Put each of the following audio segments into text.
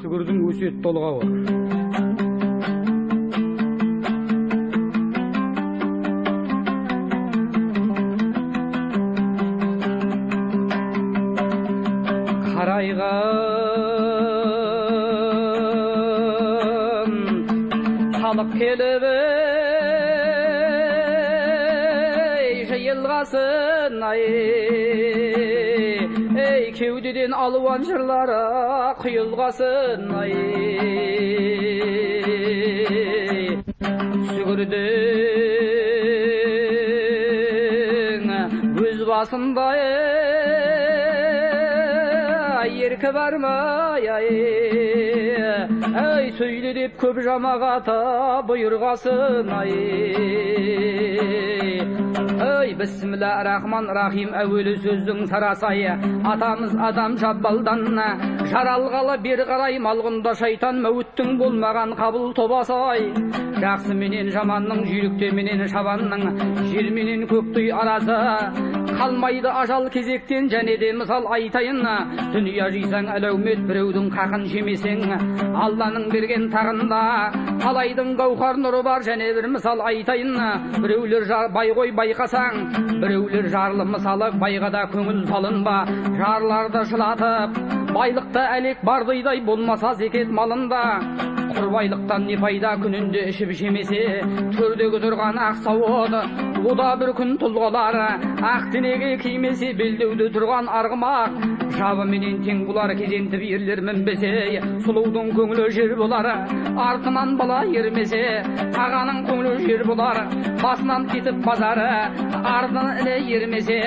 Сүгірдің өсиет толғауы. Қарайғым қалып келіп жиылғасын ей кеудеден алуан жырлары құйылғасын сүгірдің өз басында еркі бар ма ей сөйле деп көп жамағаты бұйырғасын ей бісміллә рахман рахим әуелі сөздің сарасайы атамыз адам жаббалдан жаралғалы бері қарай малғында шайтан мәуіттің болмаған қабыл тобасай жақсы менен жаманның жүйрікте менен шабанның жер менен көктей арасы қалмайды ажал кезектен және де мысал айтайын дүния жисаң әлеумет біреудің қақын жемесең алланың берген тағында талайдың гауһар нұры бар және бір мысал айтайын біреулер бай ғой байқасаң біреулер жарлы мысалы байға да көңіл салынба жарларды жылатып байлықта әлек бар дайдай болмаса зекет малында құрбайлықтан не пайда күнінде ішіп жемесе төрдегі тұрған ақ сауыт ода бір күн тұлғалар ақ денеге кимесе белдеуде тұрған арғымақ жабы менен тең бұлар кезентіп ерлер мінбесе сұлудың көңілі жер болар артынан бала ермесе ағаның көңілі жер болар басынан кетіп базары артынан іле ермесе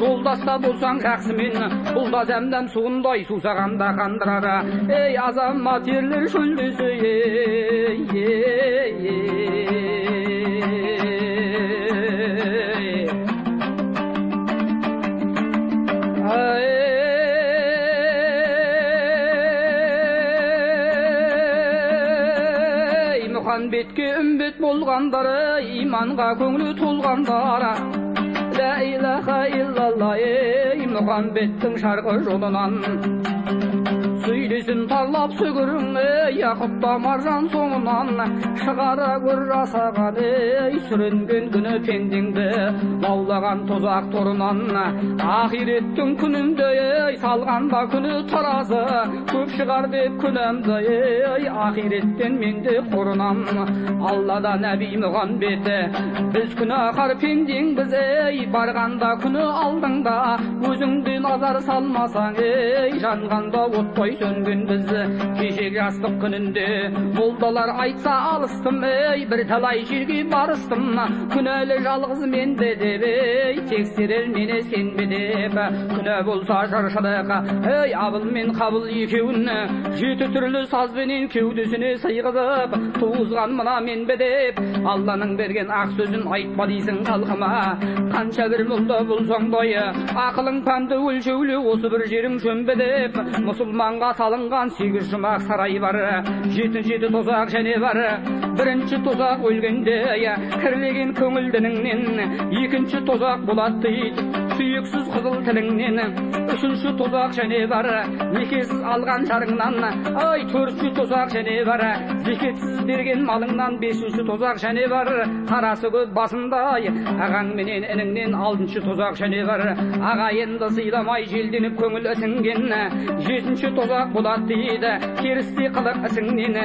жолдаста болсаң жақсымен бұл да зәмдәм суындай сусағанда қандырар ей азамат ерлер шөлдесе Мұхамбетке үмбет болғандары иманға көңілі толғандар ла илаха иллалла Мұхамбеттің шарқы жолынан сөйлесін тарлап сүгірің яқұпта маржан соңынан шығара көр жасаған сүрінген күні пендеңді лаулаған тозақ торынан ақиреттің күнінде салғанда күні таразы көп шығар деп күнәмді ақиреттен менде қорынан аллада нәби мұхамбеті біз күнәһар пендеңбіз барғанда күні алдыңда өзіңде назар салмасаң жанғанда оттай сөнген біз кешегі жастық күнінде молдалар айтса алыстым бір талай жерге барыстым күнәлі жалғыз менде деп тексерер мені сенбе деп күнә болса жаршылық абыл мен қабыл екеуін жеті түрлі сазбенен кеудесіне сыйғызып туғызған мына мен бе деп алланың берген ақ сөзін айтпа дейсің халқыма қанша бір молда болсаң да ақылың пәнді өлшеулі осы бір жерің шөмбе деп мұсылманға салынған 8 жұмақ сарай бар жеті тозақ және бар бірінші тозақ өлгенде кірлеген көңіл дініңнен екінші тозақ болады дейді сүйексіз қызыл тіліңнен үшінші тозақ және бар некесіз алған жарыңнан төртінші тозақ және бар зекетсіз берген малыңнан бесінші тозақ және бар қарасы көп басында ағаң менен ініңнен алтыншы тозақ және бар ағайынды сыйламай желденіп көңіл ісінген жетінші тозақ болады дейді керісте қылық ісіңнен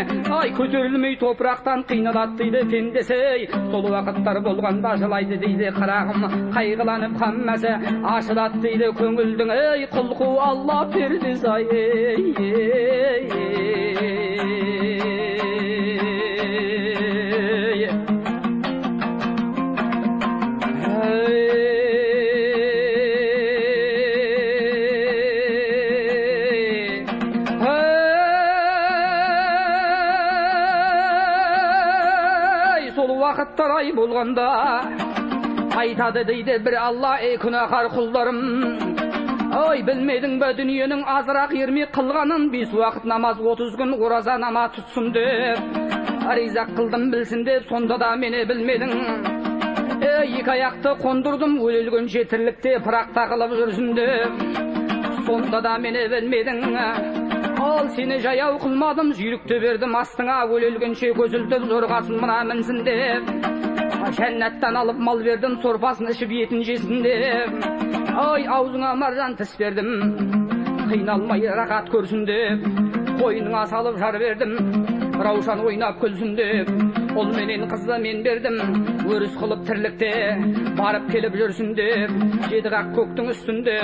көтерілмей топырақтан қиналады дейді пендесей сол уақыттар болғанда жылайды дейді қарағым қайғыланып қаммасы ашылады дейді көңілдің құлқу алла пердесі уақыттар болғанда айтады дейді бір алла күнәһар құлдарым білмедің бе дүниенің азырақ ермек қылғанын 5 уақыт намаз 30 күн ораза намаз тұтсын деп ризақ қылдым білсін деп сонда да мені білмедің екі аяқты қондырдым өлілгенше тірлікте пырақ тағылып жүрсін деп сонда да мені білмедің Ал сені жаяу қылмадым, жүйрікті бердім астыңа, өлелгенше көзілтіп зорғасын мына мінсін деп. Жәннаттан алып мал бердім, сорпасын ішіп етін жесін деп. Ай, аузыңа маржан тіс бердім, қиналмай рақат көрсін деп. Қойныңа салып жар бердім, раушан ойнап күлсін деп. Ол менен қызды мен бердім, өріс қылып тірлікте барып келіп жүрсін деп. Жеді қақ көктің үстінде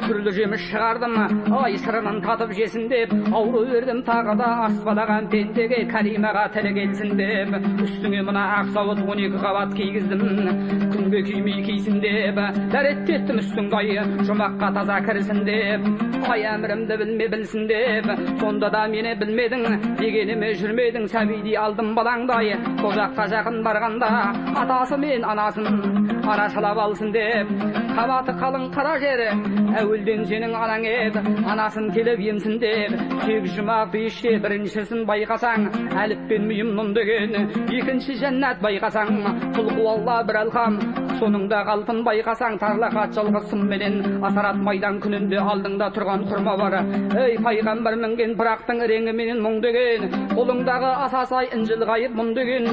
түрлі жеміс шығардым, ай сырынан татып жесін деп. Ауру бердім тағы да аспалаған пендеге, Кәримаға тілі келсін деп. Үстіңе мына ақ сауыт 12 қабат кигіздім, күнге күймей кисін деп. Дәреттеттім үстіңді ай жұмаққа таза кірсін деп. Ай әмірімді білме білсін деп. Сонда да мені білмедің, дегеніме жүрмедің. Сәбидей алдым балаңдай, сол жаққа жақын барғанда атасы мен анасын арашалап алсын деп. Қабаты қалың қара жері әуелден сенің анаң еді, анасын келіп емсін деп. 8 жұмақ бейіште біріншісін байқасаң, әліп пен миым нұн деген. Екінші жәннат байқасаң, құлқу алла бір алқам, соныңда қалпын байқасаң, тарлақат жалғызсың менен. Асарат майдан күнінде алдыңда тұрған құрма бар. Ей пайғамбар мінген пырақтың реңі менен мұң деген. Қолыңдағы асасай інжіл ғайып мұн деген.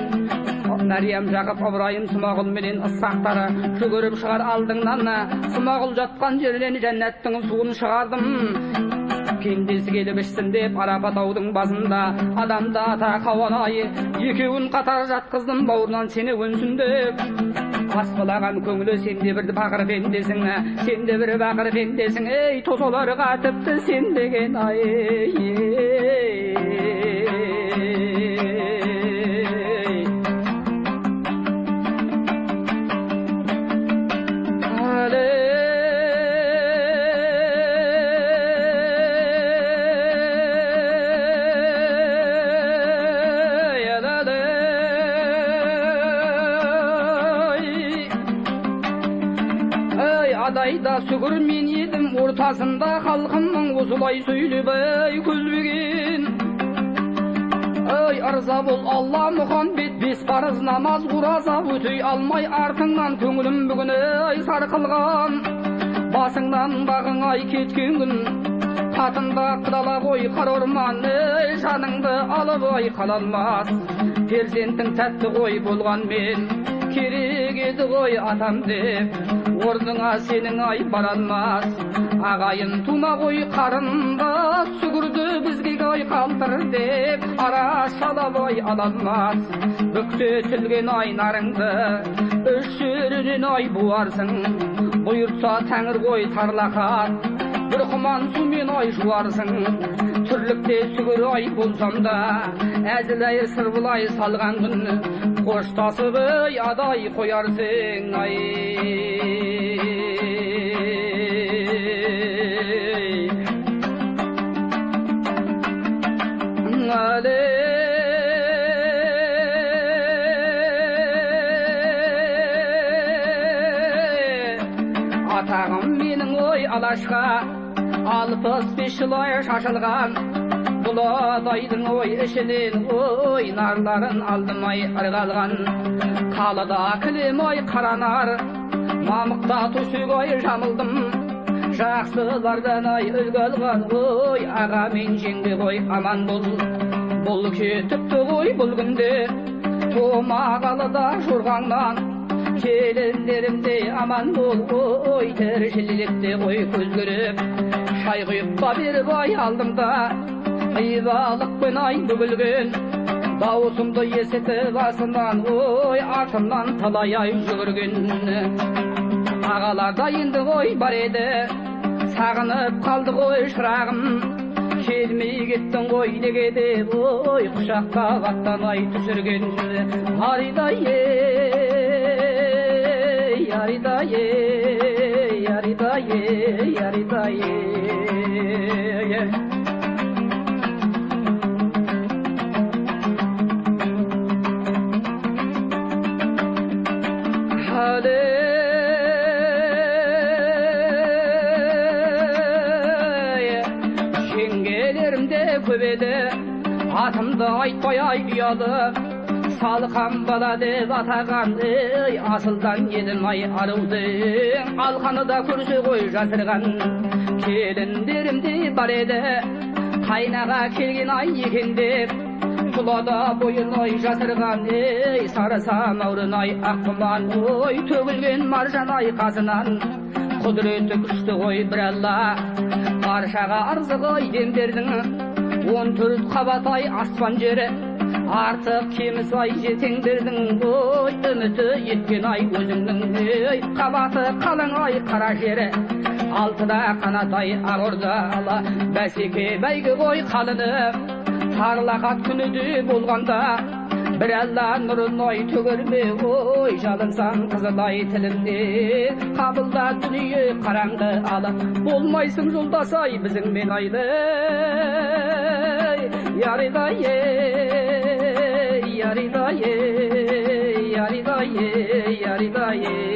Мәриям Жақып Ыбырайым Смағұл менен ысқақтары жүгіріп шығар алдыңнан. Смағұл жатқан жерден жәннаттың суын шығардым. Пендесі келіп ішсін деп Арапа таудың басында адамда ата қауанай, екеуін қатар жатқыздым бауырынан сені өнсін деп. Аспалаған көңілі сенде бір бақыр пендесің, сенде бір бақыр пендесің. Ей тосоларға тіпті сен деген ай. Адайда сүгір мен едім ортасында халқымның осылай сөйлеп көзбеген. Ей ырза бол Алла Мұхаммед, 5 парыз намаз ораза өтей алмай артыңнан көңілім бүгін сарқылған. Басыңнан бағың кеткен күн, қатында қыдала ғой қар орман, жаныңды алып қала алмас. Перзентің тәтті ғой болған мен, керек еді ғой атам деп. Орныңа сенің бара алмас. Ағайын тума ғой қарында, сүгірді бізге қалтыр деп. Арашалап ала алмас. Бүктетілген нарыңды, үш жерінен буарсың. Бұйыртса тәңір ғой тарлақат, бір құман сумен жуарсың. Түрлікте сүгір болсам да, әзілай сыр бұлай салған күн, қоштасып адай қоярсың ай. Атағым менің алашқа 65 жыл шашылған, бұладайдың ішінен нарларын алдымай ырғалған. Қалыда кілем қаранар, мамықта төсек жамылдым. Жақсылардан үлгі алған, аға мен жеңде аман бол. Бұл кетіпті бұл күнде, томағалыда жұрғаңнан. Келіндерімде аман бол, тіршілікте көз көріп. Шай құйып беріп алдымда, ибалықпен бүгілген. Дауысымды есітіп басынан, артымнан талай жүгірген. Ағаларда енді бар еді, сағынып қалды шырағым. Келмей кеттің неге деп, құшаққа қаттан түсірген. Аридай аридай аридай аридай көбеді, атымды айтпай ұяды. Салқам бала деп атаған, асылдан едім арудың. Алқаны да көрсе жасырған. Келіндерімде бар еді, қайнаға келген ай екен деп құлада бойын ой жасырған ей сары самаурын ай ақ құман ой төгілген маржан ай қазынан құдіреті күшті ғой бір алла баршаға арзық ай демдердің 14 қабат ай аспан жері артық кеміс ай жетеңдердің ой үміті еткен ай өзіңнің ей қабаты қалың ай қара жері алтыда қанат ай ақ ордалы бәсеке бәйгі ғой қалыны тарлақат күні де болғанда бір алла нұрын ой төгерме ой жалынсаң қызылай тілімде қабылда дүние қараңғы алы болмайсың жолдас ай біздіңмен айлы яридай яридай яридай яридай